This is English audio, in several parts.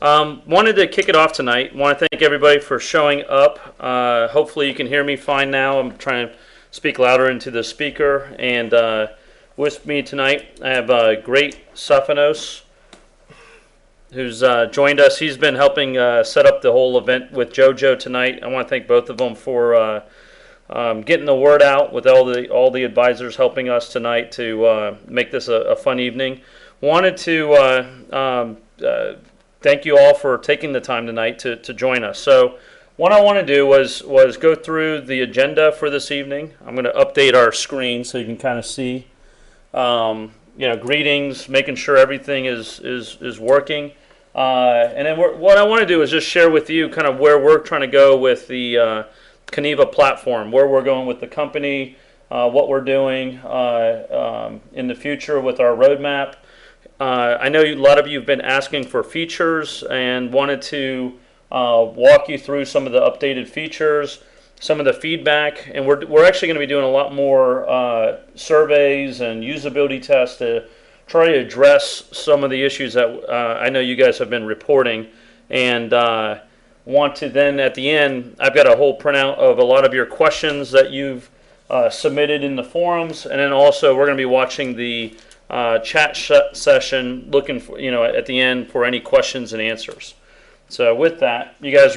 Wanted to kick it off tonight. Want to thank everybody for showing up. Hopefully you can hear me fine now. I'm trying to speak louder into the speaker. And with me tonight, I have great Stephanos, who's joined us. He's been helping set up the whole event with JoJo tonight. I want to thank both of them for getting the word out with all the advisors helping us tonight to make this a fun evening. Wanted to thank you all for taking the time tonight to join us. So what I want to do was go through the agenda for this evening. I'm going to update our screen so you can kind of see, greetings, making sure everything is working. And then what I want to do is just share with you kind of where we're trying to go with the Kaneva platform, where we're going with the company, what we're doing in the future with our roadmap. I know a lot of you have been asking for features and wanted to walk you through some of the updated features, some of the feedback, and we're actually going to be doing a lot more surveys and usability tests to try to address some of the issues that I know you guys have been reporting, and want to then at the end, I've got a whole printout of a lot of your questions that you've submitted in the forums, and then also we're going to be watching the chat session, looking for, at the end for any questions and answers. So with that, you guys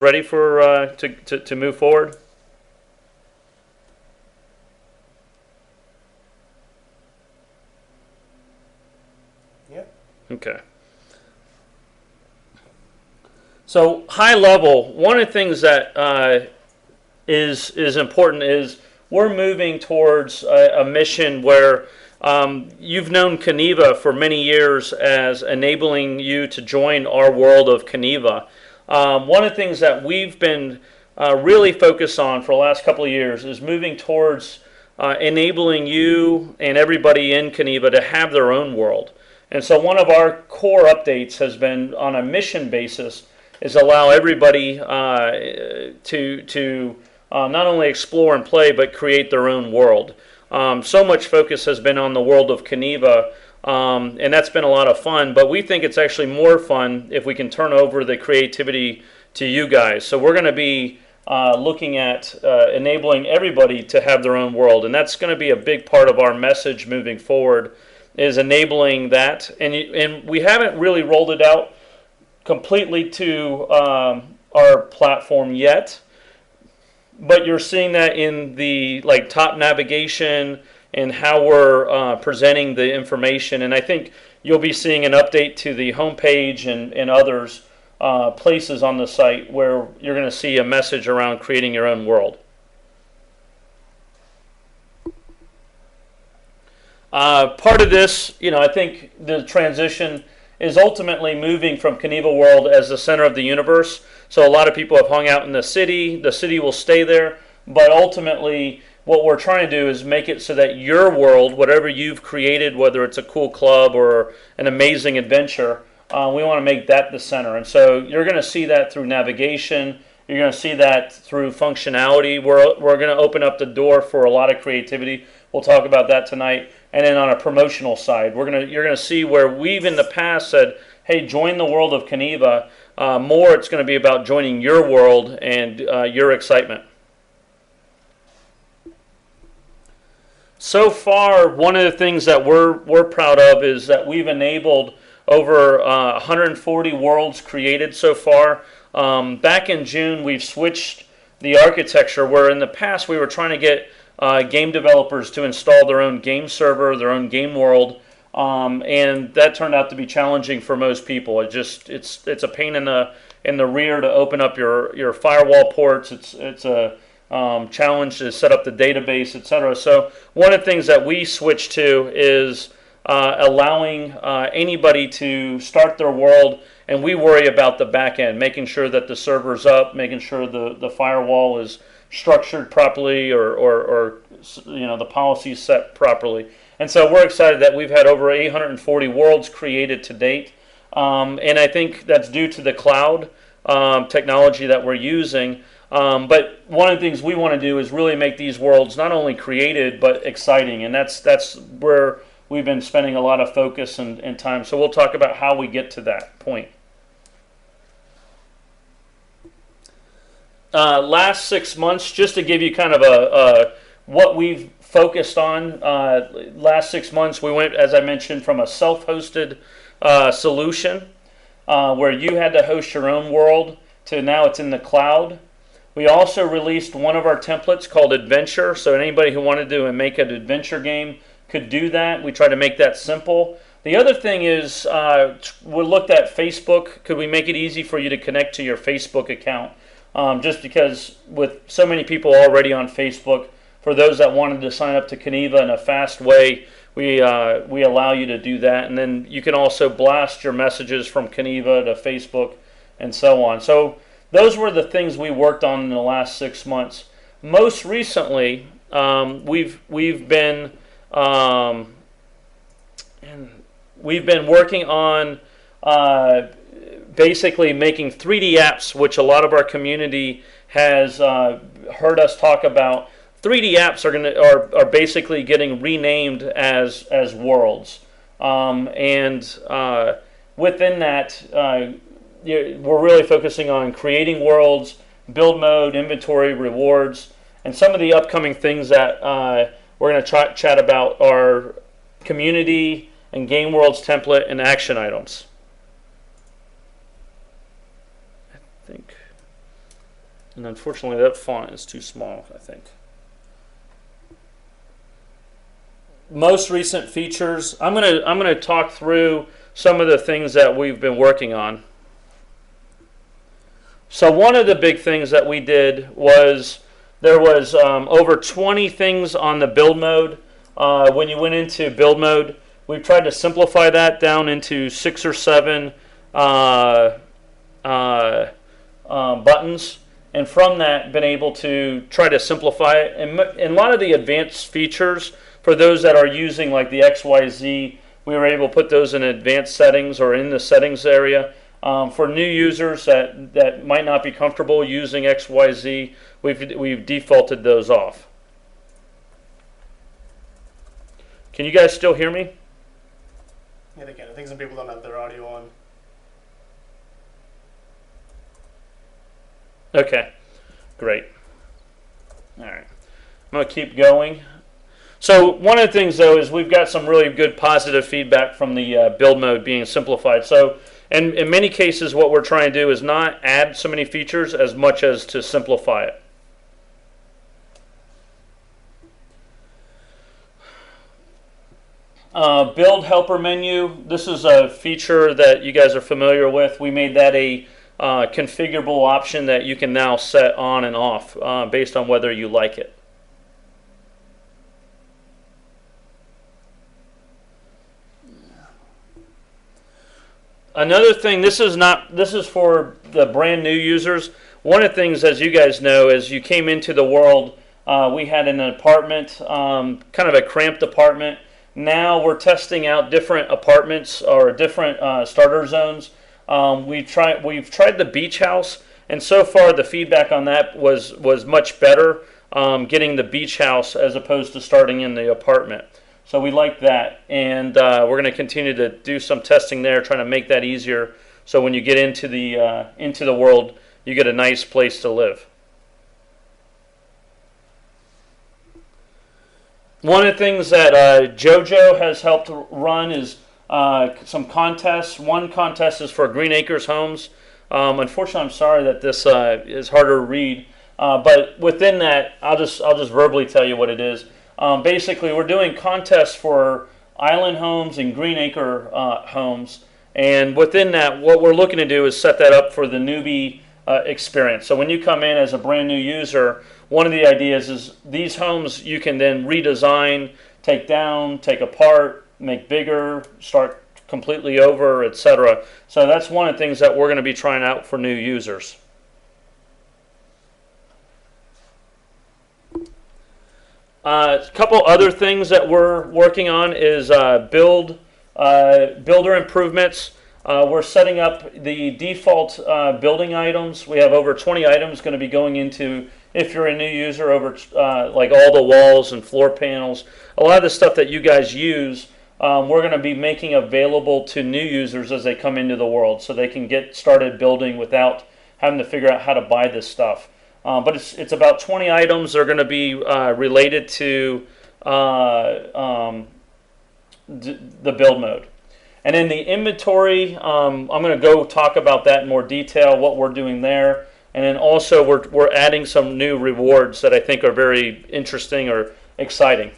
ready for to move forward? Yep. Okay. So high level, one of the things that is important is we're moving towards a mission where you've known Kaneva for many years as enabling you to join our world of Kaneva. One of the things that we've been really focused on for the last couple of years is moving towards enabling you and everybody in Kaneva to have their own world. And so one of our core updates has been on a mission basis is allow everybody to not only explore and play, but create their own world. So much focus has been on the world of Kaneva, and that's been a lot of fun, but we think it's actually more fun if we can turn over the creativity to you guys. So we're going to be looking at enabling everybody to have their own world, and that's going to be a big part of our message moving forward, is enabling that. And we haven't really rolled it out completely to our platform yet, but you're seeing that in the top navigation and how we're presenting the information. And I think you'll be seeing an update to the homepage and others places on the site where you're going to see a message around creating your own world. Part of this, I think the transition is ultimately moving from Kaneva World as the center of the universe. So a lot of people have hung out in the city. The city will stay there. But ultimately, what we're trying to do is make it so that your world, whatever you've created, whether it's a cool club or an amazing adventure, we want to make that the center. And so you're going to see that through navigation. You're going to see that through functionality. We're going to open up the door for a lot of creativity. We'll talk about that tonight. And then on a promotional side, you're going to see where we've in the past said, hey, join the world of Kaneva. More it's going to be about joining your world and your excitement. So far, one of the things that we're proud of is that we've enabled over 140 worlds created so far. Back in June, we've switched the architecture where in the past we were trying to get game developers to install their own game server, their own game world, and that turned out to be challenging for most people. It's a pain in the rear to open up your firewall ports. It's a challenge to set up the database, etc. So one of the things that we switched to is allowing anybody to start their world, and we worry about the back end, making sure that the server's up, making sure the firewall is structured properly or the policies set properly. And so we're excited that we've had over 840 worlds created to date. And I think that's due to the cloud technology that we're using. But one of the things we want to do is really make these worlds not only created but exciting. And that's where we've been spending a lot of focus and time. So we'll talk about how we get to that point. Last 6 months, just to give you kind of a what we've focused on. Last 6 months, we went, as I mentioned, from a self-hosted solution where you had to host your own world to now it's in the cloud. We also released one of our templates called Adventure, so anybody who wanted to make an adventure game could do that. We try to make that simple. The other thing is we looked at Facebook. Could we make it easy for you to connect to your Facebook account? Just because with so many people already on Facebook, for those that wanted to sign up to Kaneva in a fast way, we allow you to do that. And then you can also blast your messages from Kaneva to Facebook and so on. So those were the things we worked on in the last 6 months. Most recently, we've been working on basically making 3D apps, which a lot of our community has heard us talk about. 3D apps are basically getting renamed as worlds, and within that, we're really focusing on creating worlds, build mode, inventory, rewards, and some of the upcoming things that we're going to chat about are community and game worlds template and action items. I think, and unfortunately, that font is too small, I think. Most recent features. I'm gonna talk through some of the things that we've been working on. So one of the big things that we did was there was over 20 things on the build mode. When you went into build mode, we've tried to simplify that down into 6 or 7 buttons, and from that been able to try to simplify it. And a lot of the advanced features for those that are using like the XYZ, we were able to put those in advanced settings or in the settings area. For new users that might not be comfortable using XYZ, we've defaulted those off. Can you guys still hear me? Yeah, they can. I think some people don't have their audio on. Okay, great. All right, I'm going to keep going. So one of the things, though, is we've got some really good positive feedback from the build mode being simplified. So in many cases, what we're trying to do is not add so many features as much as to simplify it. Build helper menu. This is a feature that you guys are familiar with. We made that a configurable option that you can now set on and off based on whether you like it. Another thing, this is for the brand new users. One of the things, as you guys know, as you came into the world, we had an apartment, kind of a cramped apartment. Now we're testing out different apartments or different starter zones. We've tried the beach house, and so far the feedback on that was much better, getting the beach house as opposed to starting in the apartment. So we like that, and we're going to continue to do some testing there, trying to make that easier. So when you get into the world, you get a nice place to live. One of the things that JoJo has helped run is some contests. One contest is for Green Acres Homes. Unfortunately, I'm sorry that this is harder to read, but within that, I'll just verbally tell you what it is. Basically, we're doing contests for island homes and green acre homes, and within that, what we're looking to do is set that up for the newbie experience. So when you come in as a brand new user, one of the ideas is these homes you can then redesign, take down, take apart, make bigger, start completely over, etc. So that's one of the things that we're going to be trying out for new users. A couple other things that we're working on is builder improvements. We're setting up the default building items. We have over 20 items going to be going into, if you're a new user, over like all the walls and floor panels. A lot of the stuff that you guys use, we're going to be making available to new users as they come into the world, so they can get started building without having to figure out how to buy this stuff. But it's about 20 items. They're going to be related to the build mode. And in the inventory, I'm going to go talk about that in more detail, what we're doing there. And then also we're adding some new rewards that I think are very interesting or exciting.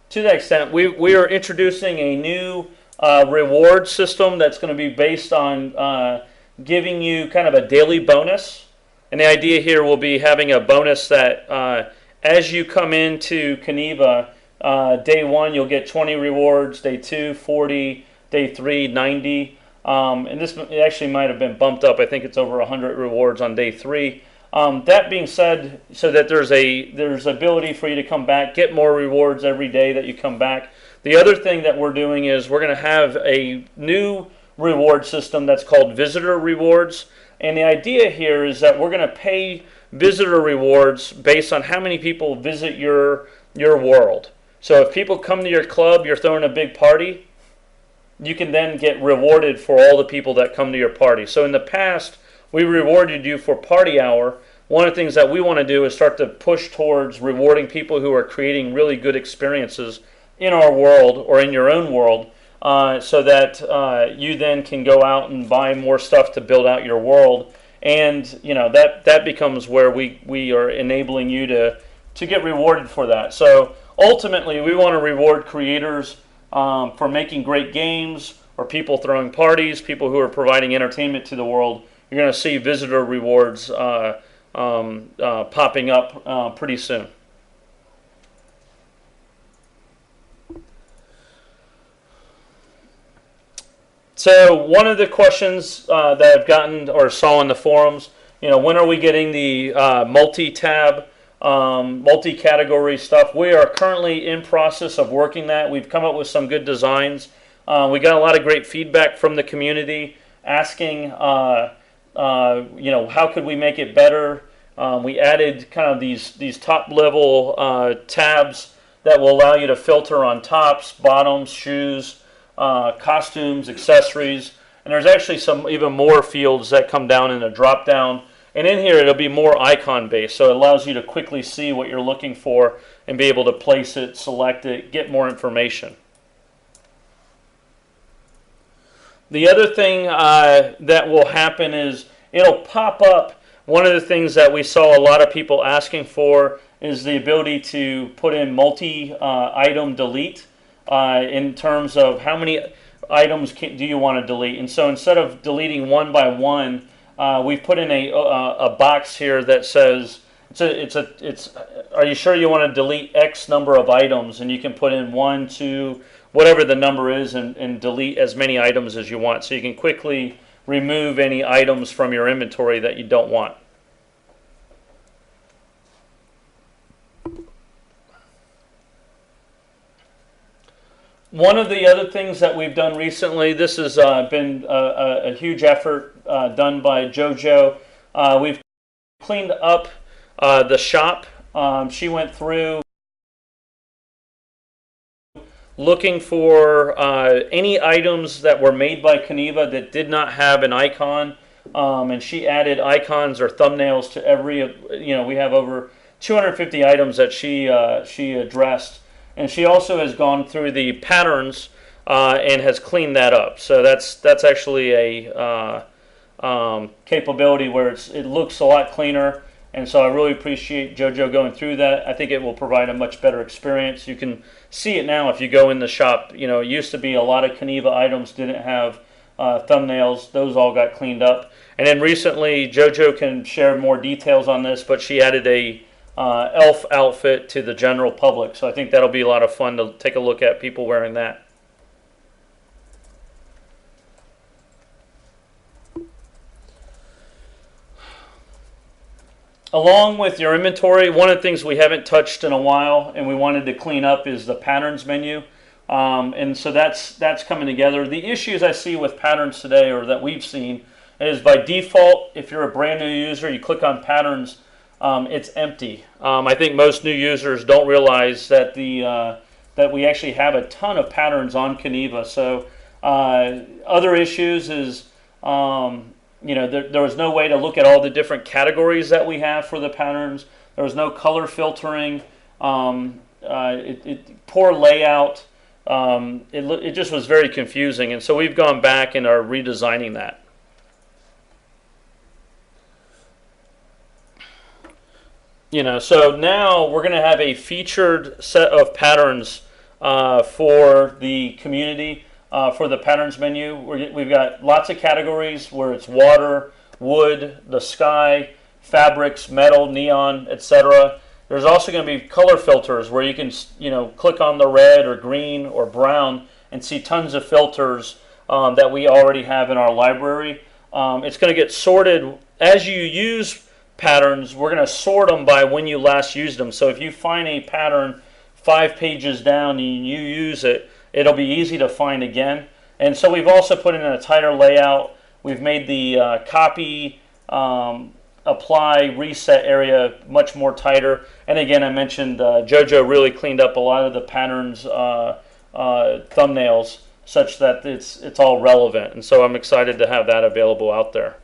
To that extent, we are introducing a new reward system that's going to be based on giving you kind of a daily bonus. And the idea here will be having a bonus that as you come into Kaneva, day 1 you'll get 20 rewards, day 2 40, day 3 90. And this actually might have been bumped up. I think it's over 100 rewards on day 3. That being said, so that there's ability for you to come back, get more rewards every day that you come back. The other thing that we're doing is we're going to have a new reward system that's called visitor rewards. And the idea here is that we're going to pay visitor rewards based on how many people visit your world. So if people come to your club, you're throwing a big party, you can then get rewarded for all the people that come to your party. So in the past, we rewarded you for party hour. One of the things that we want to do is start to push towards rewarding people who are creating really good experiences in our world or in your own world, so that you then can go out and buy more stuff to build out your world. And that becomes where we are enabling you to get rewarded for that. So ultimately, we want to reward creators for making great games, or people throwing parties, people who are providing entertainment to the world. You're going to see visitor rewards popping up pretty soon. So one of the questions that I've gotten or saw in the forums, when are we getting the multi-tab, multi-category stuff? We are currently in process of working that. We've come up with some good designs. We got a lot of great feedback from the community asking, how could we make it better? We added kind of these top-level tabs that will allow you to filter on tops, bottoms, shoes, costumes, accessories, and there's actually some even more fields that come down in a drop down. And in here it'll be more icon based, so it allows you to quickly see what you're looking for and be able to place it, select it, get more information. The other thing that will happen is it'll pop up. One of the things that we saw a lot of people asking for is the ability to put in multi-item delete. In terms of how many items do you want to delete. And so instead of deleting one by one, we've put in a box here that says, are you sure you want to delete X number of items? And you can put in 1, 2, whatever the number is, and delete as many items as you want. So you can quickly remove any items from your inventory that you don't want. One of the other things that we've done recently, this has been a huge effort done by JoJo. We've cleaned up the shop. She went through looking for any items that were made by Kaneva that did not have an icon, and she added icons or thumbnails to every. We have over 250 items that she addressed. And she also has gone through the patterns and has cleaned that up. So that's actually a capability where it looks a lot cleaner. And so I really appreciate JoJo going through that. I think it will provide a much better experience. You can see it now if you go in the shop. It used to be a lot of Kaneva items didn't have thumbnails. Those all got cleaned up. And then recently, JoJo can share more details on this, but she added a elf outfit to the general public. So I think that'll be a lot of fun to take a look at people wearing that. Along with your inventory, one of the things we haven't touched in a while and we wanted to clean up is the patterns menu. And so that's coming together. The issues I see with patterns today, or that we've seen, is by default, if you're a brand new user, you click on patterns, it's empty. I think most new users don't realize that that we actually have a ton of patterns on Kaneva. So other issues is there was no way to look at all the different categories that we have for the patterns. There was no color filtering. Poor layout. It just was very confusing, and so we've gone back and are redesigning that. So now we're going to have a featured set of patterns for the community, for the patterns menu. We've got lots of categories where it's water, wood, the sky, fabrics, metal, neon, etc. There's also going to be color filters where you can click on the red or green or brown and see tons of filters that we already have in our library. It's going to get sorted as you use patterns. We're going to sort them by when you last used them. So if you find a pattern 5 pages down and you use it, it'll be easy to find again. And so we've also put in a tighter layout. We've made the copy, apply, reset area much more tighter. And again, I mentioned JoJo really cleaned up a lot of the patterns thumbnails such that it's all relevant. And so I'm excited to have that available out there.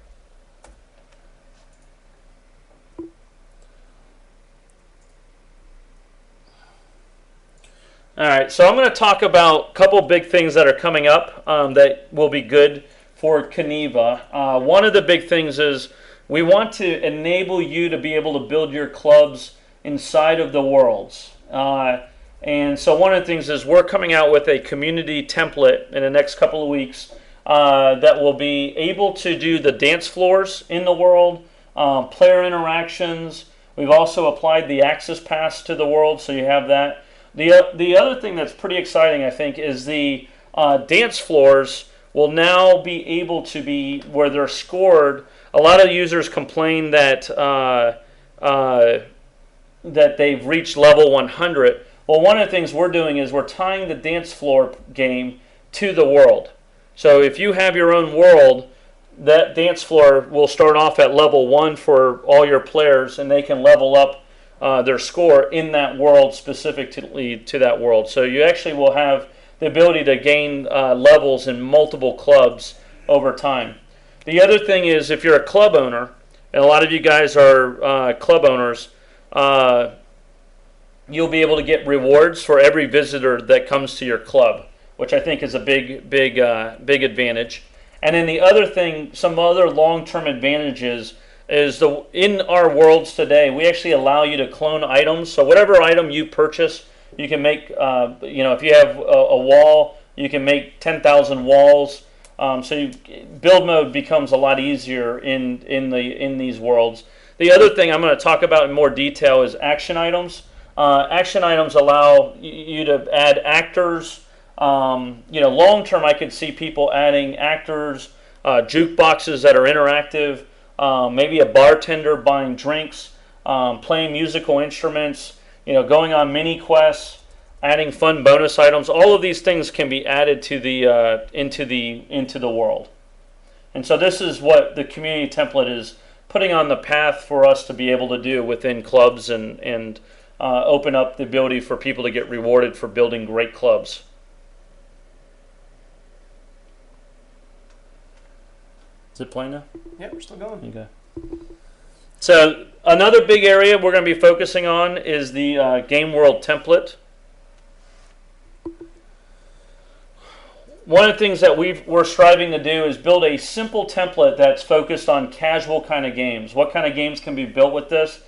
All right, so I'm going to talk about a couple big things that are coming up that will be good for Kaneva. One of the big things is we want to enable you to be able to build your clubs inside of the worlds. And so one of the things is we're coming out with a community template in the next couple of weeks that will be able to do the dance floors in the world, player interactions. We've also applied the access pass to the world, so you have that. The other thing that's pretty exciting, I think, is the dance floors will now be able to be where they're scored. A lot of users complain that that they've reached level 100. Well, one of the things we're doing is we're tying the dance floor game to the world. So if you have your own world, that dance floor will start off at level 1 for all your players, and they can level up their score in that world specifically to that world. So you actually will have the ability to gain levels in multiple clubs over time. The other thing is if you're a club owner, and a lot of you guys are club owners, you'll be able to get rewards for every visitor that comes to your club, which I think is a big advantage. And then the other thing, some other long-term advantages is in our worlds today, we actually allow you to clone items. So whatever item you purchase, you can make, if you have a wall, you can make 10,000 walls. So build mode becomes a lot easier in these worlds. The other thing I'm going to talk about in more detail is action items. Action items allow you to add actors. Long term, I could see people adding actors, jukeboxes that are interactive. Maybe a bartender buying drinks, playing musical instruments, going on mini quests, adding fun bonus items. All of these things can be added to the into the world. And so this is what the community template is putting on the path for us to be able to do within clubs and open up the ability for people to get rewarded for building great clubs. Is it playing now? Yeah, we're still going. Okay. So another big area we're going to be focusing on is the game world template. One of the things that we're striving to do is build a simple template that's focused on casual kind of games. What kind of games can be built with this?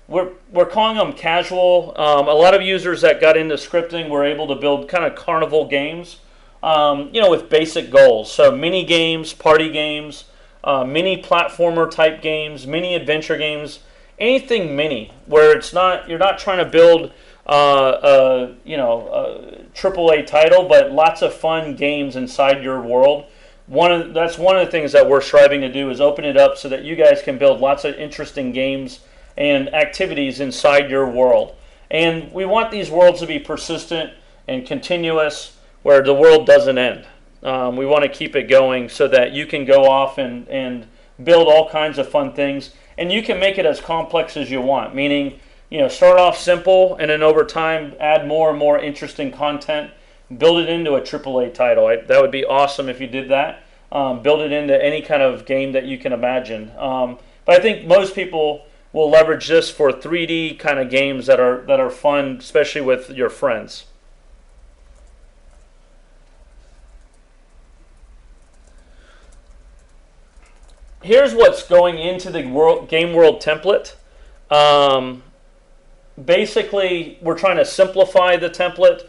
We're calling them casual. A lot of users that got into scripting were able to build kind of carnival games, with basic goals. So mini games, party games, mini platformer type games, mini adventure games, anything mini where you're not trying to build a AAA title, but lots of fun games inside your world. That's one of the things that we're striving to do is open it up so that you guys can build lots of interesting games and activities inside your world. And we want these worlds to be persistent and continuous, where the world doesn't end. We want to keep it going so that you can go off and build all kinds of fun things, and you can make it as complex as you want. Meaning, start off simple, and then over time add more and more interesting content. Build it into a AAA title. That would be awesome if you did that. Build it into any kind of game that you can imagine. But I think most people will leverage this for 3D kind of games that are fun, especially with your friends. Here's what's going into the game world template. Basically, we're trying to simplify the template.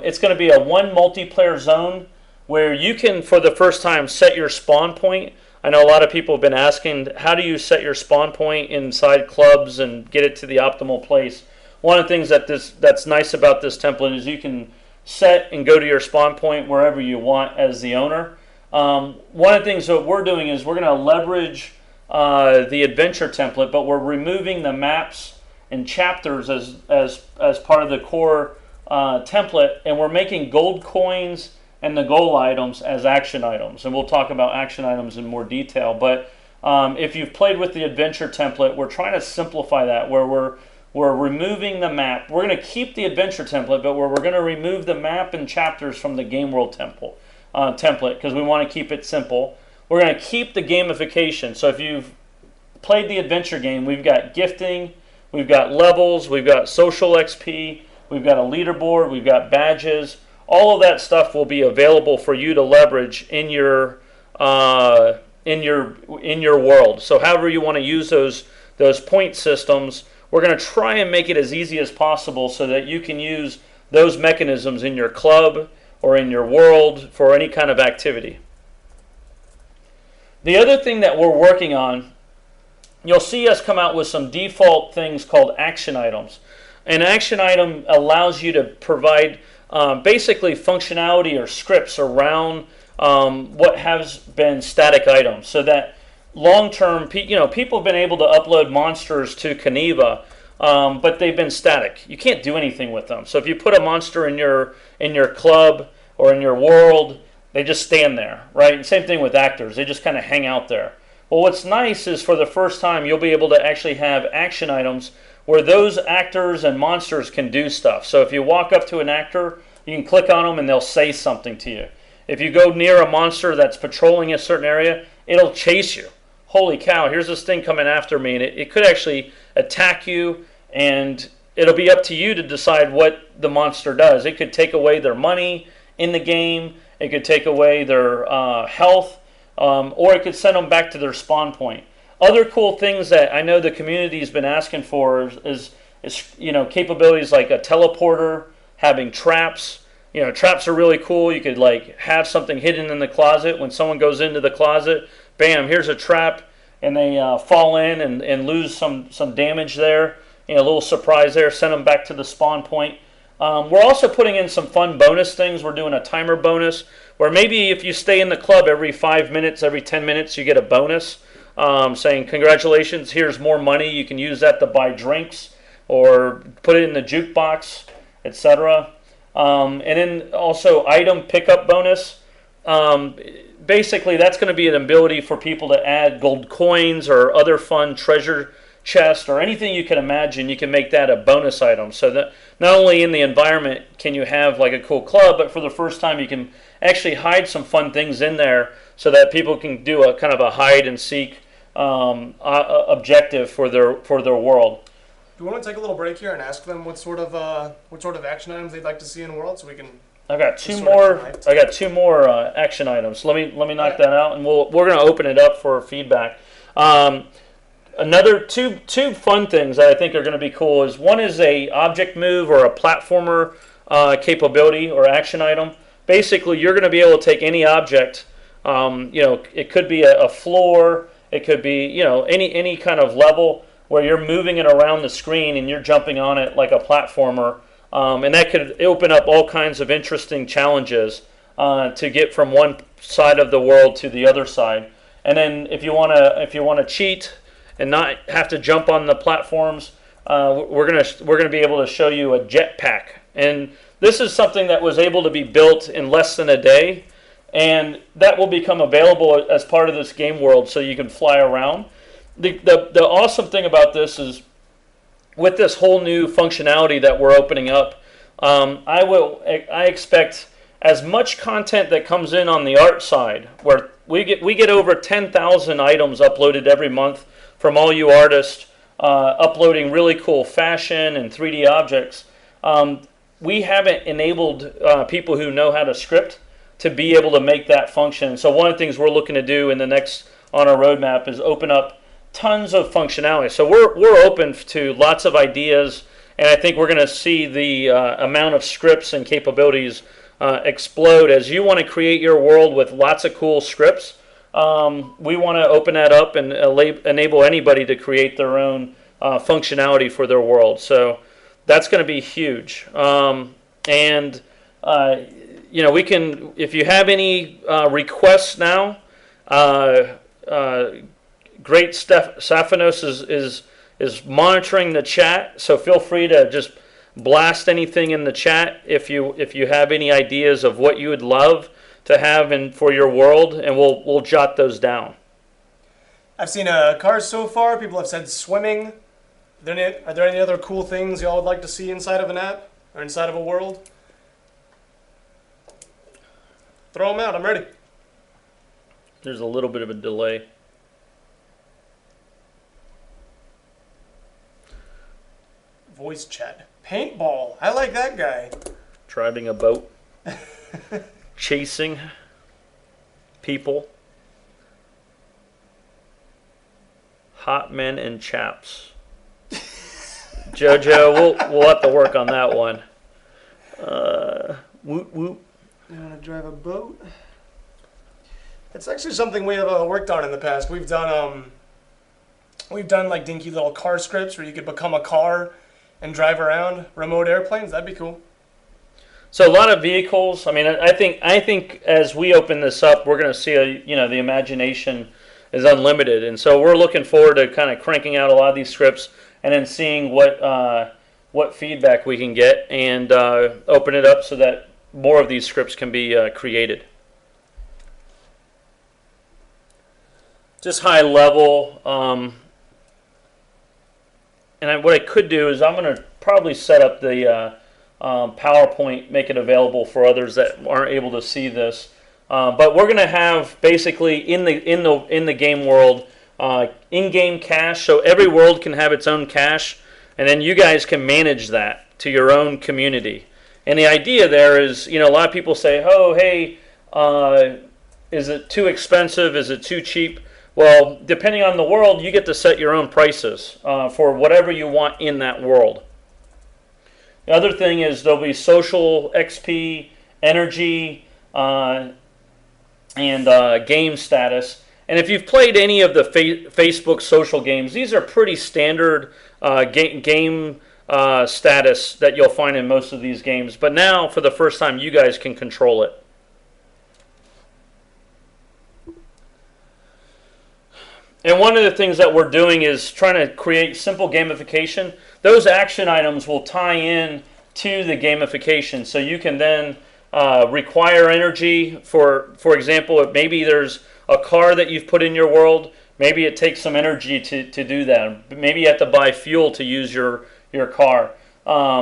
It's going to be a one multiplayer zone where you can, for the first time, set your spawn point. I know a lot of people have been asking, how do you set your spawn point inside clubs and get it to the optimal place? One of the things that's nice about this template is you can set and go to your spawn point wherever you want as the owner. One of the things that we're doing is we're going to leverage the adventure template, but we're removing the maps and chapters as part of the core template, and we're making gold coins and the goal items as action items. And we'll talk about action items in more detail. But if you've played with the adventure template, we're trying to simplify that, where we're removing the map. We're going to keep the adventure template, but we're going to remove the map and chapters from the game world template because we want to keep it simple. We're going to keep the gamification. So if you've played the adventure game, we've got gifting, we've got levels, we've got social XP, we've got a leaderboard, we've got badges. All of that stuff will be available for you to leverage in your world. So however you want to use those point systems, we're going to try and make it as easy as possible so that you can use those mechanisms in your club or in your world for any kind of activity. The other thing that we're working on, you'll see us come out with some default things called action items. An action item allows you to provide basically functionality or scripts around what has been static items, so that long-term, people have been able to upload monsters to Kaneva, but they've been static. You can't do anything with them. So if you put a monster in your club or in your world, they just stand there, right? And same thing with actors. They just kind of hang out there. Well, what's nice is for the first time, you'll be able to actually have action items where those actors and monsters can do stuff. So if you walk up to an actor, you can click on them and they'll say something to you. If you go near a monster that's patrolling a certain area, it'll chase you. Holy cow, here's this thing coming after me, and it could actually attack you, and it'll be up to you to decide what the monster does. It could take away their money in the game, it could take away their health, or it could send them back to their spawn point. Other cool things that I know the community has been asking for is capabilities like a teleporter, having traps. Traps are really cool. You could have something hidden in the closet. When someone goes into the closet, bam, here's a trap, and they fall in and lose some damage there. A little surprise there. Send them back to the spawn point. We're also putting in some fun bonus things. We're doing a timer bonus where maybe if you stay in the club every 5 minutes, every 10 minutes, you get a bonus saying, congratulations, here's more money. You can use that to buy drinks or put it in the jukebox, etc. And then also item pickup bonus. Basically, that's going to be an ability for people to add gold coins or other fun treasure chest or anything you can imagine. You can make that a bonus item, so that not only in the environment can you have like a cool club, but for the first time you can actually hide some fun things in there so that people can do a kind of a hide and seek objective for their world. Do you want to take a little break here and ask them what sort of action items they'd like to see in World, so we can? I got two more action items. Let me knock that out, and we're going to open it up for feedback. Another two fun things that I think are going to be cool is one is a object move or a platformer capability or action item. Basically, you're going to be able to take any object. It could be a floor. It could be any kind of level where you're moving it around the screen and you're jumping on it like a platformer. And that could open up all kinds of interesting challenges to get from one side of the world to the other side. And then if you want to cheat and not have to jump on the platforms, we're gonna be able to show you a jetpack. And this is something that was able to be built in less than a day. and that will become available as part of this game world, so you can fly around. The awesome thing about this is, with this whole new functionality that we're opening up, I expect as much content that comes in on the art side, where we get over 10,000 items uploaded every month from all you artists, uploading really cool fashion and 3D objects. We haven't enabled people who know how to script to be able to make that function. So one of the things we're looking to do in the next on our roadmap is open up tons of functionality. So we're open to lots of ideas, and I think we're going to see the amount of scripts and capabilities explode. As you want to create your world with lots of cool scripts, we want to open that up and enable anybody to create their own functionality for their world. So that's going to be huge. And we can, if you have any requests now, Great Stephanos is monitoring the chat, so feel free to just blast anything in the chat if you have any ideas of what you would love to have for your world, and we'll jot those down. I've seen cars so far. People have said swimming. Are there any other cool things y'all would like to see inside of an app or inside of a world? Throw them out. I'm ready. There's a little bit of a delay. Voice chat. Paintball. I like that guy. Driving a boat. Chasing people. Hot men and chaps. Jojo, we'll have to work on that one. Woot woot. You want to drive a boat? It's actually something we have worked on in the past. We've done like dinky little car scripts where you could become a car and drive around remote airplanes. That'd be cool. So a lot of vehicles. I mean, I think as we open this up, we're going to see the imagination is unlimited, and so we're looking forward to kind of cranking out a lot of these scripts and then seeing what feedback we can get and open it up so that more of these scripts can be created. Just high level. And what I could do is I'm going to probably set up the PowerPoint, make it available for others that aren't able to see this. But we're going to have basically in the game world in-game cache, so every world can have its own cache, and then you guys can manage that to your own community. And the idea there is, a lot of people say, "Oh, hey, is it too expensive? Is it too cheap?" Well, depending on the world, you get to set your own prices for whatever you want in that world. The other thing is there'll be social XP, energy, and game status. And if you've played any of the Facebook social games, these are pretty standard game status that you'll find in most of these games. But now, for the first time, you guys can control it. And one of the things that we're doing is trying to create simple gamification. Those action items will tie in to the gamification, so you can then require energy. For example, if maybe there's a car that you've put in your world, maybe it takes some energy to do that. Maybe you have to buy fuel to use your car.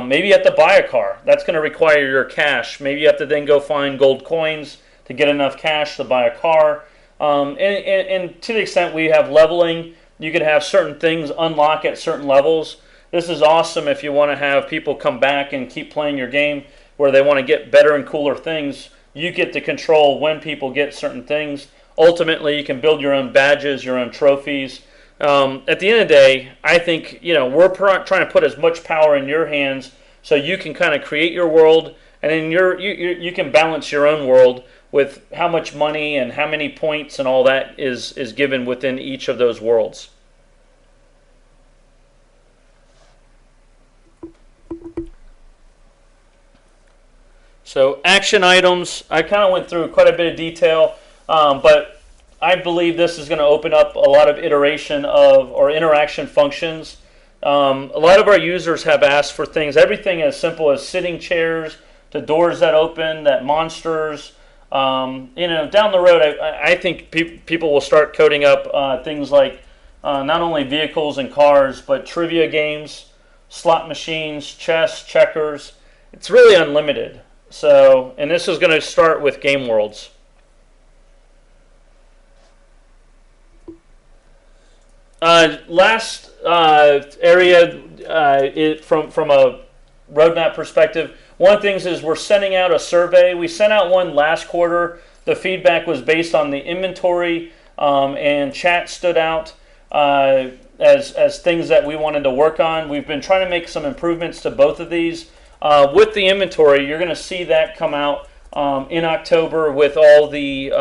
Maybe you have to buy a car. That's going to require your cash. Maybe you have to then go find gold coins to get enough cash to buy a car. And to the extent we have leveling, you could have certain things unlock at certain levels. This is awesome if you want to have people come back and keep playing your game where they want to get better and cooler things. You get to control when people get certain things. Ultimately, you can build your own badges, your own trophies. At the end of the day, I think we're trying to put as much power in your hands so you can kind of create your world, and then you can balance your own world with how much money and how many points and all that is given within each of those worlds. So action items, I kind of went through quite a bit of detail, but I believe this is going to open up a lot of iteration of or interaction functions. A lot of our users have asked for things, everything as simple as sitting chairs to doors that open, that monsters, Down the road, I think people will start coding up things like not only vehicles and cars, but trivia games, slot machines, chess, checkers. It's really unlimited. So, and this is going to start with game worlds. Last area from a roadmap perspective, one of the things is we're sending out a survey. We sent out one last quarter. The feedback was based on the inventory, and chat stood out as things that we wanted to work on. We've been trying to make some improvements to both of these. With the inventory, you're going to see that come out in October with all the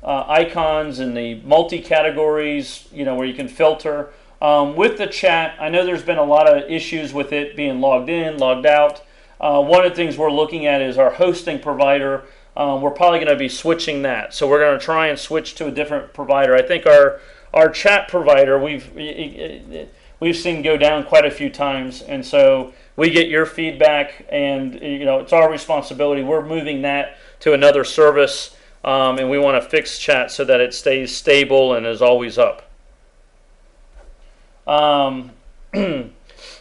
icons and the multi-categories, where you can filter. With the chat, I know there's been a lot of issues with it being logged in, logged out. One of the things we're looking at is our hosting provider. We're probably going to be switching that. So we're going to try and switch to a different provider. I think our chat provider, we've seen go down quite a few times. And so we get your feedback, and it's our responsibility. We're moving that to another service. And we want to fix chat so that it stays stable and is always up.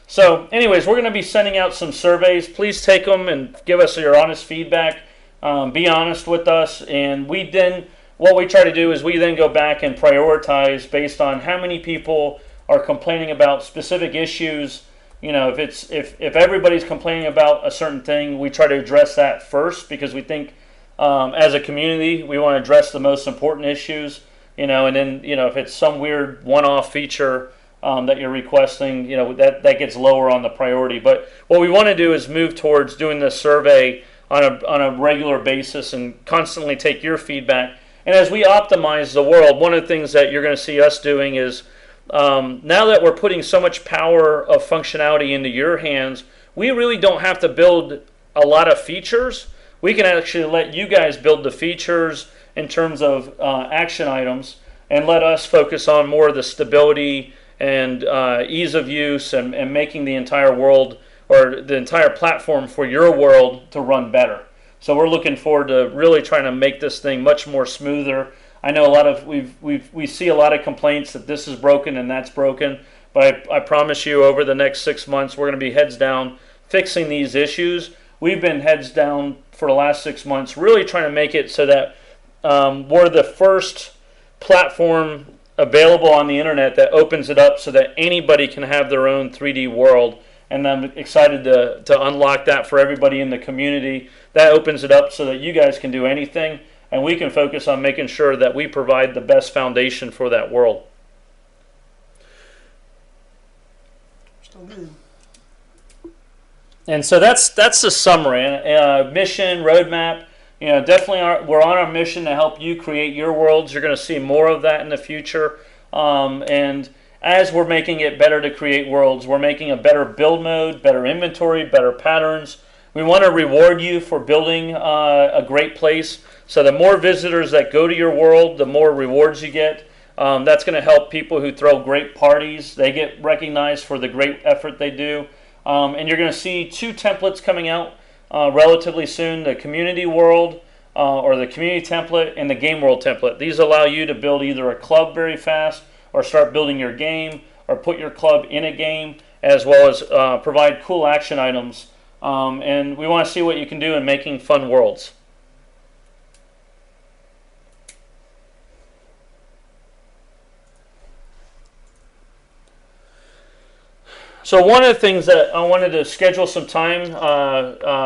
So anyways, we're going to be sending out some surveys. Please take them and give us your honest feedback. Be honest with us. And what we try to do is we then go back and prioritize based on how many people are complaining about specific issues. If everybody's complaining about a certain thing, we try to address that first, because we think as a community, we want to address the most important issues, and then, if it's some weird one-off feature that you're requesting, that gets lower on the priority. But what we want to do is move towards doing this survey on a regular basis and constantly take your feedback. And as we optimize the world, one of the things that you're going to see us doing is now that we're putting so much power of functionality into your hands, we really don't have to build a lot of features. We can actually let you guys build the features in terms of action items, and let us focus on more of the stability and ease of use, and making the entire world, or the entire platform for your world, to run better. So we're looking forward to really trying to make this thing much more smoother. I know we see a lot of complaints that this is broken and that's broken, but I promise you, over the next 6 months, we're going to be heads down fixing these issues. We've been heads down for the last 6 months, really trying to make it so that we're the first platform available on the internet that opens it up so that anybody can have their own 3D world. And I'm excited to unlock that for everybody in the community. That opens it up so that you guys can do anything, and we can focus on making sure that we provide the best foundation for that world. Still good. And so that's the summary. Mission, roadmap. Definitely we're on our mission to help you create your worlds. You're going to see more of that in the future. And as we're making it better to create worlds, we're making a better build mode, better inventory, better patterns. We want to reward you for building a great place. So the more visitors that go to your world, the more rewards you get. That's going to help people who throw great parties. They get recognized for the great effort they do. And you're going to see 2 templates coming out relatively soon: the community world, or the community template, and the game world template. These allow you to build either a club very fast, or start building your game, or put your club in a game, as well as provide cool action items. And we want to see what you can do in making fun worlds. So one of the things that I wanted to schedule some time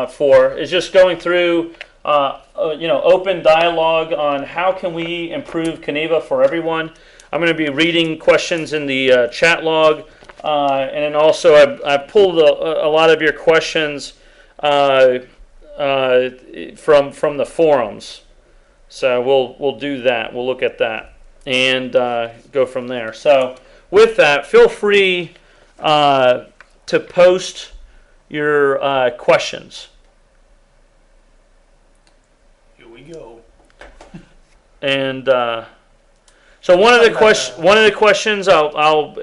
for is just going through open dialogue on how can we improve Kaneva for everyone. I'm going to be reading questions in the chat log, and then also I pulled a lot of your questions from the forums. So we'll do that. We'll look at that and go from there. So with that, feel free to post your questions. Here we go. And so one of the questions I'll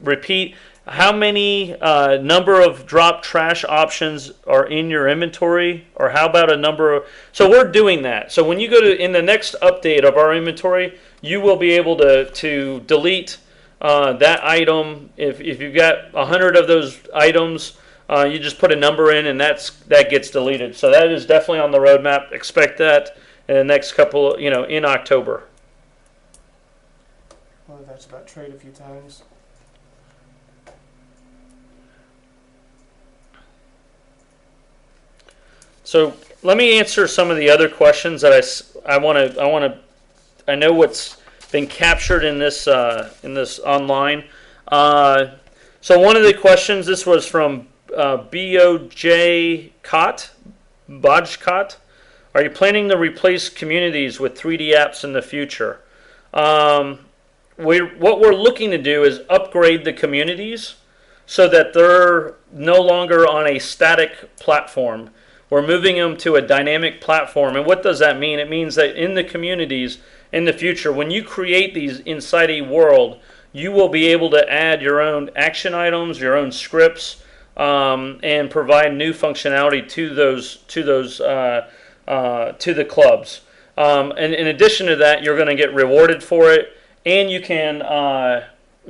repeat how many number of drop trash options are in your inventory, or how about a number of, so we're doing that. So when you go to in the next update of our inventory, you will be able to delete that item. If you've got 100 of those items, you just put a number in, and that gets deleted. So that is definitely on the roadmap. Expect that in the next couple, in October. Well, that's about trade a few times. So let me answer some of the other questions that I know what's been captured in this online. So one of the questions, this was from BOJ Bojcott. Are you planning to replace communities with 3D apps in the future? What we're looking to do is upgrade the communities so that they're no longer on a static platform. We're moving them to a dynamic platform. And what does that mean? It means that in the communities in the future, when you create these inside a world, you will be able to add your own action items, your own scripts, and provide new functionality to the clubs. And in addition to that, you're going to get rewarded for it, and you can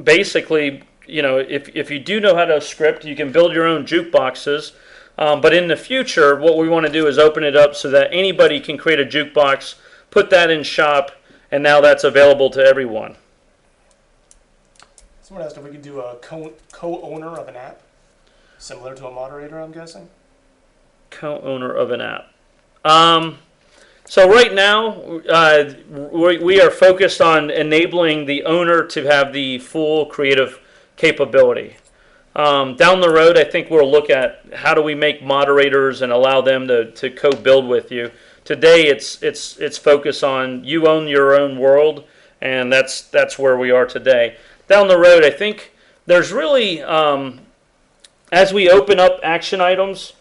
basically, if you do know how to script, you can build your own jukeboxes. But in the future, what we want to do is open it up so that anybody can create a jukebox, put that in shop, and now that's available to everyone. Someone asked if we could do a co-owner of an app, similar to a moderator, I'm guessing. Co-owner of an app. So right now, we are focused on enabling the owner to have the full creative capability. Down the road, I think we'll look at how do we make moderators and allow them to co-build with you. Today, it's focused on you own your own world, and that's where we are today. Down the road, I think there's really, as we open up action items,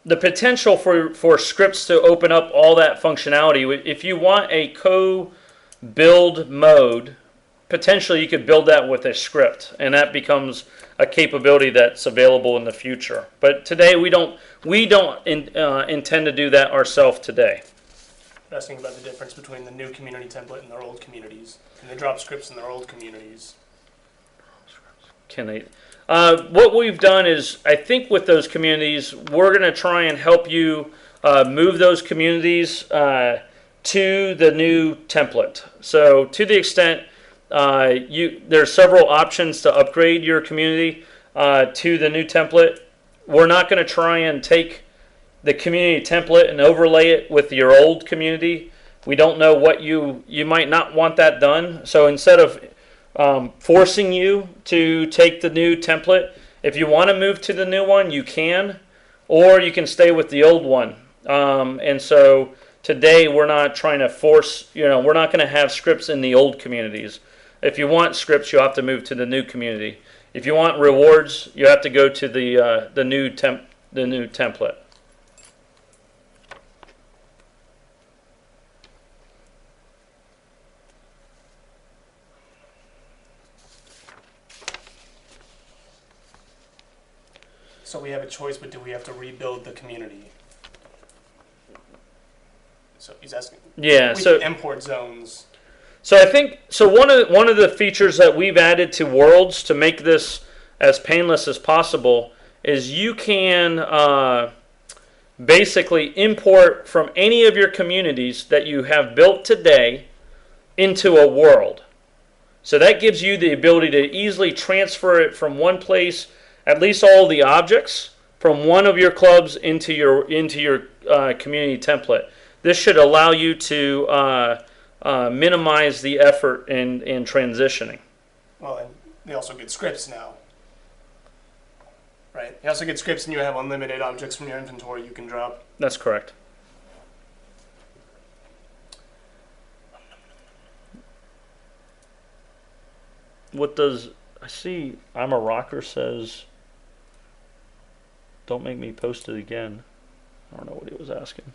the potential for scripts to open up all that functionality. If you want a co-build mode, potentially you could build that with a script, and that becomes a capability that's available in the future. But today we don't intend to do that ourselves today. Asking about the difference between the new community template and their old communities. Can they drop scripts in their old communities? Can they? What we've done is, I think with those communities, we're going to try and help you move those communities to the new template. So to the extent there's several options to upgrade your community to the new template. We're not going to try and take the community template and overlay it with your old community. We don't know what you might not want that done. So instead of forcing you to take the new template, if you want to move to the new one, you can, or you can stay with the old one. And so today we're not trying to force, we're not going to have scripts in the old communities. If you want scripts, you have to move to the new community. If you want rewards, you have to go to the new template. So we have a choice, but do we have to rebuild the community? So he's asking. Yeah. We So can import zones. So I think one of the features that we've added to Worlds to make this as painless as possible is you can basically import from any of your communities that you have built today into a world. So that gives you the ability to easily transfer it from one place, at least all the objects, from one of your clubs into your community template. This should allow you to minimize the effort in transitioning. Well, and they also get scripts now, right? You also get scripts, and you have unlimited objects from your inventory you can drop. That's correct. What does I see? I'm a rocker says. Don't make me post it again. I don't know what he was asking.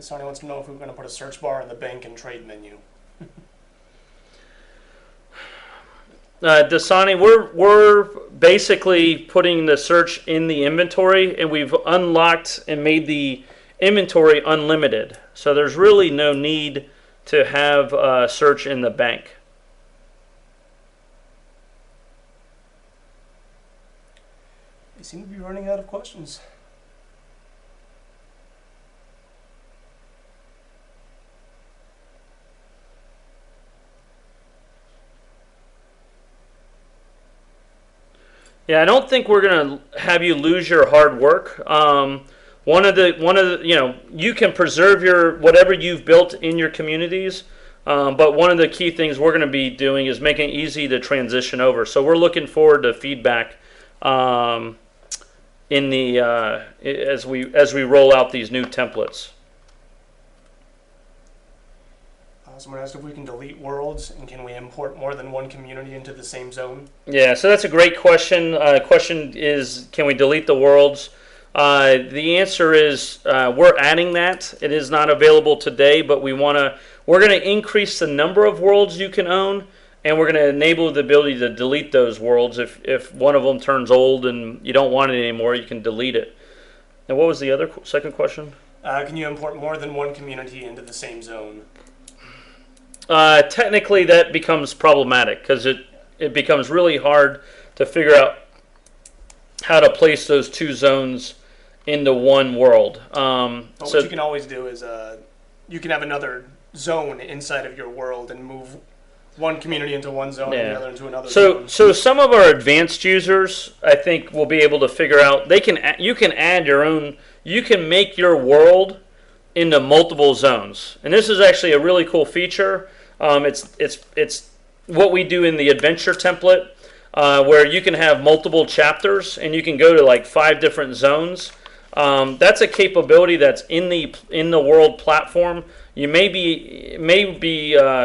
Sonny wants to know if we're going to put a search bar in the bank and trade menu. Dasani, we're basically putting the search in the inventory, and we've unlocked and made the inventory unlimited. So there's really no need to have search in the bank. They seem to be running out of questions. Yeah, I don't think we're going to have you lose your hard work. You can preserve your whatever you've built in your communities, but one of the key things we're going to be doing is making it easy to transition over. So we're looking forward to feedback in the as we roll out these new templates. Someone asked if we can delete worlds, and can we import more than one community into the same zone? Yeah, so that's a great question. Question is, can we delete the worlds? The answer is we're adding that. It is not available today, but we're going to increase the number of worlds you can own, and we're going to enable the ability to delete those worlds. If one of them turns old and you don't want it anymore, you can delete it. And what was the second question? Can you import more than one community into the same zone? Technically, that becomes problematic because it becomes really hard to figure out how to place those two zones into one world. But what you can always do is you can have another zone inside of your world and move one community into one zone and the other into another zone. So some of our advanced users, I think, will be able to figure out you can add your own. You can make your world into multiple zones, and this is actually a really cool feature. It's what we do in the adventure template, where you can have multiple chapters and you can go to like 5 different zones. That's a capability that's in the world platform. You may be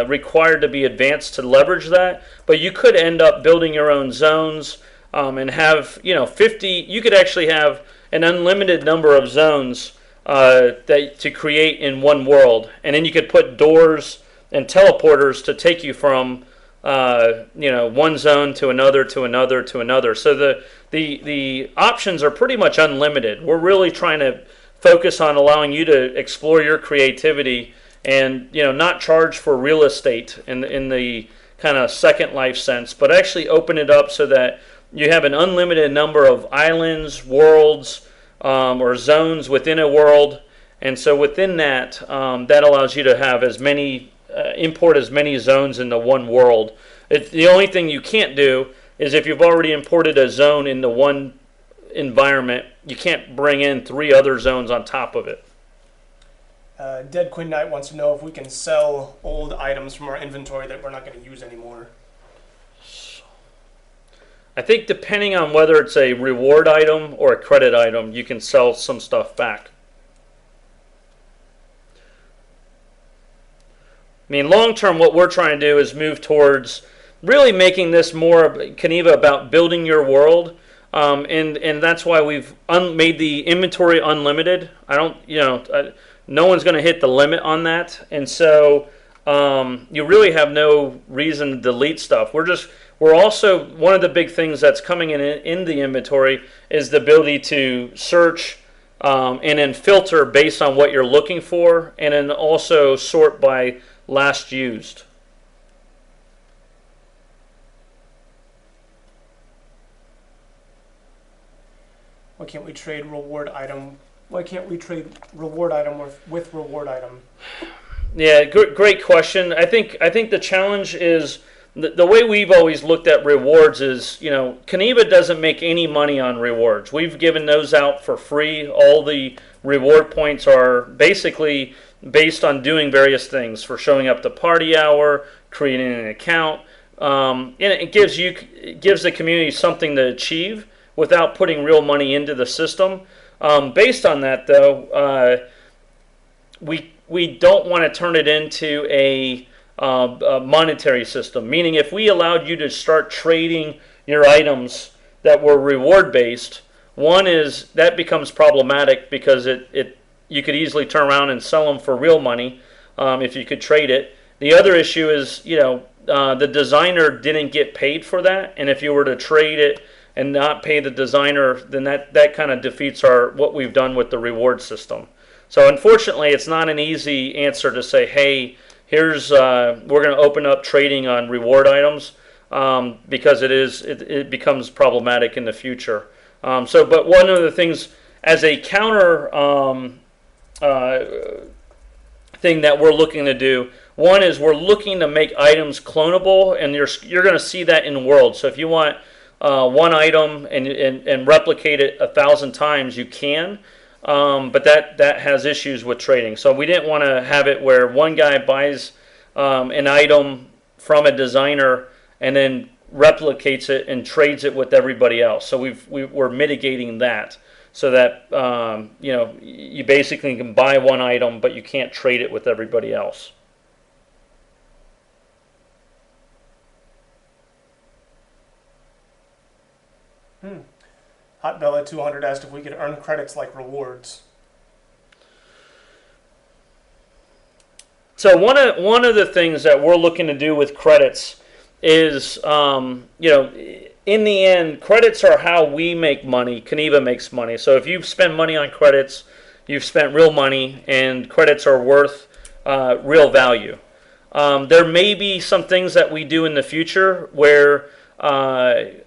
required to be advanced to leverage that, but you could end up building your own zones and have 50. You could actually have an unlimited number of zones to create in one world, and then you could put doors and teleporters to take you from one zone to another to another to another. So the options are pretty much unlimited. We're really trying to focus on allowing you to explore your creativity and not charge for real estate in the kind of second life sense, but actually open it up so that you have an unlimited number of islands, worlds, or zones within a world. And so within that, that allows you to have import as many zones into one world. The only thing you can't do is if you've already imported a zone into one environment, you can't bring in 3 other zones on top of it. Dead Queen Knight wants to know if we can sell old items from our inventory that we're not going to use anymore. I think depending on whether it's a reward item or a credit item, you can sell some stuff back. I mean, long term, what we're trying to do is move towards really making this more, Kaneva, about building your world, and that's why we've made the inventory unlimited. No one's going to hit the limit on that, and so you really have no reason to delete stuff. We're also, one of the big things that's coming in the inventory is the ability to search and then filter based on what you're looking for, and then also sort by last used. Why can't we trade reward item? Why can't we trade reward item with reward item? Yeah, great question. I think the challenge is the way we've always looked at rewards is, Kaneva doesn't make any money on rewards. We've given those out for free. All the reward points are basically based on doing various things, for showing up to party hour, creating an account, and it gives the community something to achieve without putting real money into the system. Based on that, though, we don't want to turn it into a monetary system. Meaning, if we allowed you to start trading your items that were reward based, one is that becomes problematic because it you could easily turn around and sell them for real money if you could trade it. The other issue is, the designer didn't get paid for that, and if you were to trade it and not pay the designer, then that kind of defeats what we've done with the reward system. So unfortunately, it's not an easy answer to say, hey, here's we're going to open up trading on reward items, because it becomes problematic in the future. But one of the things as a counter thing that we're looking to do, one is we're looking to make items clonable, and you're going to see that in World. So if you want one item and replicate it 1,000 times, you can. But that has issues with trading. So we didn't want to have it where one guy buys an item from a designer and then replicates it and trades it with everybody else. So we're mitigating that so that you basically can buy one item, but you can't trade it with everybody else. Hotbella 200 asked if we could earn credits like rewards. So one of the things that we're looking to do with credits is, in the end, credits are how we make money. Kaneva makes money. So if you spend money on credits, you've spent real money, and credits are worth real value. There may be some things that we do in the future where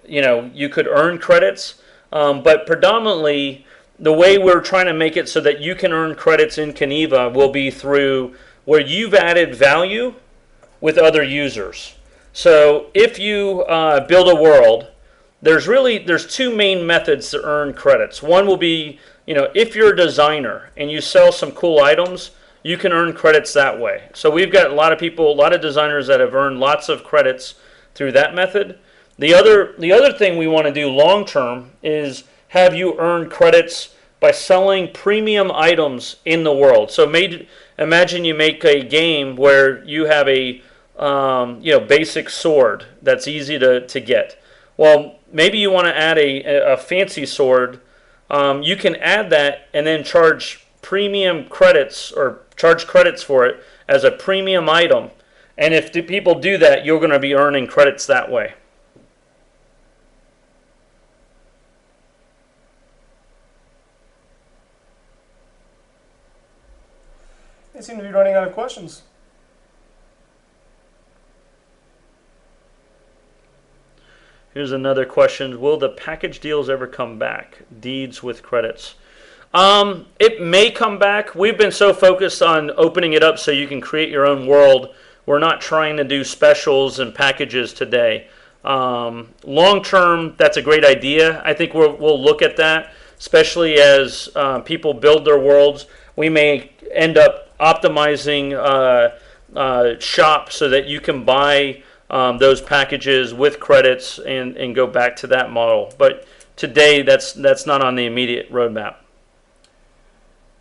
you could earn credits, but predominantly the way we're trying to make it so that you can earn credits in Kaneva will be through where you've added value with other users. So if you build a world, there's two main methods to earn credits. One will be, if you're a designer and you sell some cool items, you can earn credits that way. So we've got a lot of designers that have earned lots of credits through that method. The other thing we want to do long term is have you earn credits by selling premium items in the world. So imagine you make a game where you have a basic sword that's easy to get. Well, maybe you want to add a fancy sword. You can add that and then charge premium credits or charge credits for it as a premium item. And if the people do that, you're going to be earning credits that way. They seem to be running out of questions. Here's another question. Will the package deals ever come back? Deeds with credits. It may come back. We've been so focused on opening it up so you can create your own world. We're not trying to do specials and packages today. Long term, that's a great idea. I think we'll look at that, especially as people build their worlds. We may end up optimizing shop so that you can buy those packages with credits and go back to that model. But today, that's not on the immediate roadmap.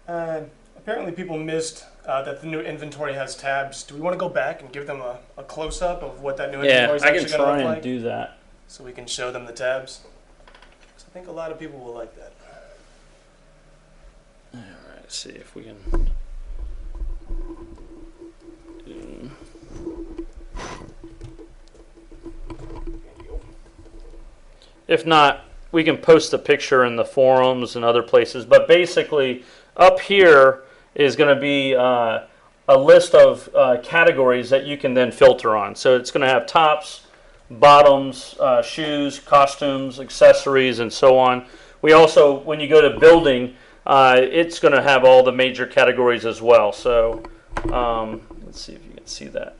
Apparently people missed that the new inventory has tabs. Do we want to go back and give them a close-up of what that new inventory is actually going to look like? Yeah, I can try and do that. So we can show them the tabs. So I think a lot of people will like that. All right, let's see if we can... If not, we can post a picture in the forums and other places. But basically, up here is going to be a list of categories that you can then filter on. So it's going to have tops, bottoms, shoes, costumes, accessories, and so on. We also, when you go to building, it's going to have all the major categories as well. So let's see if you can see that.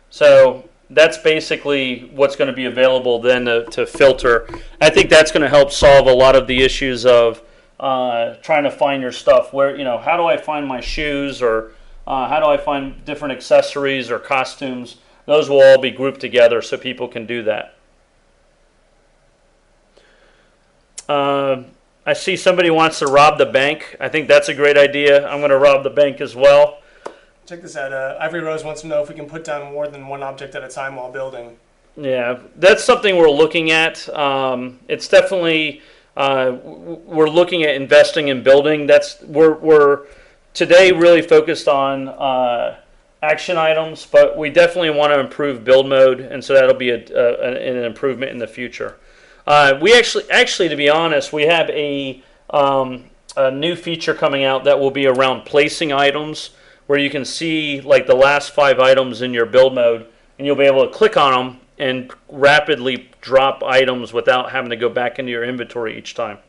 So that's basically what's going to be available then to filter. I think that's going to help solve a lot of the issues of trying to find your stuff. Where, how do I find my shoes, or how do I find different accessories or costumes? Those will all be grouped together so people can do that. I see somebody wants to rob the bank. I think that's a great idea. I'm going to rob the bank as well. Check this out. Ivory Rose wants to know if we can put down more than one object at a time while building. Yeah, that's something we're looking at. It's definitely we're looking at investing in building. We're today really focused on action items, but we definitely want to improve build mode, and so that'll be an improvement in the future. We actually, to be honest, we have a new feature coming out that will be around placing items, where you can see like the last 5 items in your build mode, and you'll be able to click on them and rapidly drop items without having to go back into your inventory each time.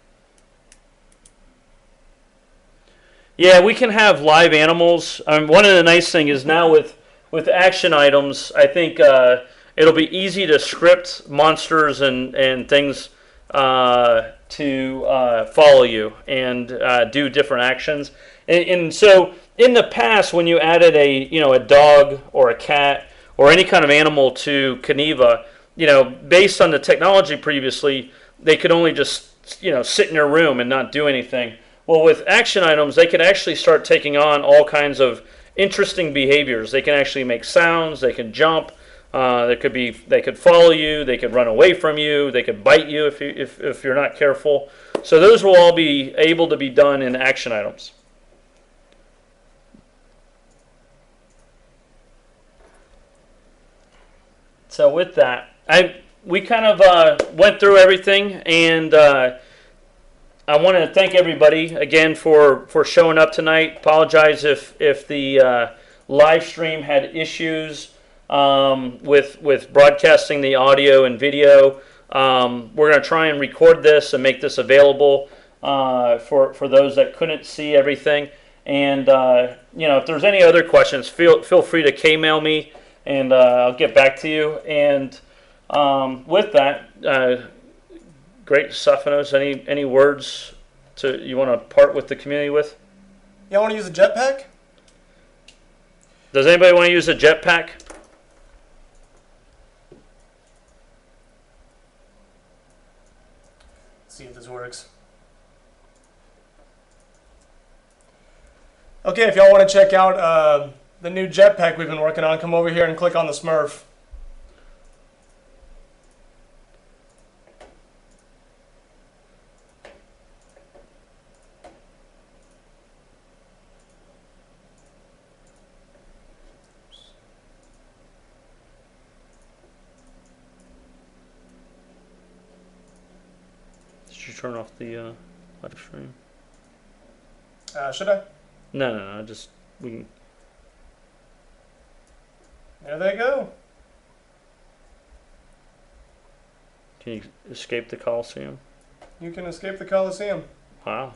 Yeah, we can have live animals. One of the nice things is now with action items, I think it'll be easy to script monsters and things to follow you and do different actions. And so in the past, when you added a dog or a cat or any kind of animal to Kaneva, based on the technology previously, they could only just sit in your room and not do anything. Well, with action items, they could actually start taking on all kinds of interesting behaviors. They can actually make sounds. They can jump. They could follow you. They could run away from you. They could bite you if you're not careful. So those will all be able to be done in action items. So with that, we kind of went through everything, and I want to thank everybody again for showing up tonight. Apologize if the live stream had issues with broadcasting the audio and video. We're going to try and record this and make this available for those that couldn't see everything. And if there's any other questions, feel free to K-mail me, and I'll get back to you. And with that, great, Stephanos. Any words you want to part with the community with? You want to use a jetpack? Does anybody want to use a jetpack? Let's see if this works. Okay, if y'all want to check out the new jetpack we've been working on, come over here and click on the Smurf. Did you turn off the live stream? Should I? No. We can. There they go. Can you escape the Coliseum? You can escape the Coliseum. Wow.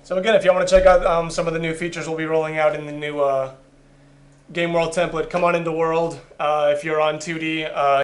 So again, if you want to check out some of the new features we'll be rolling out in the new Game World template, come on into World. If you're on 2D,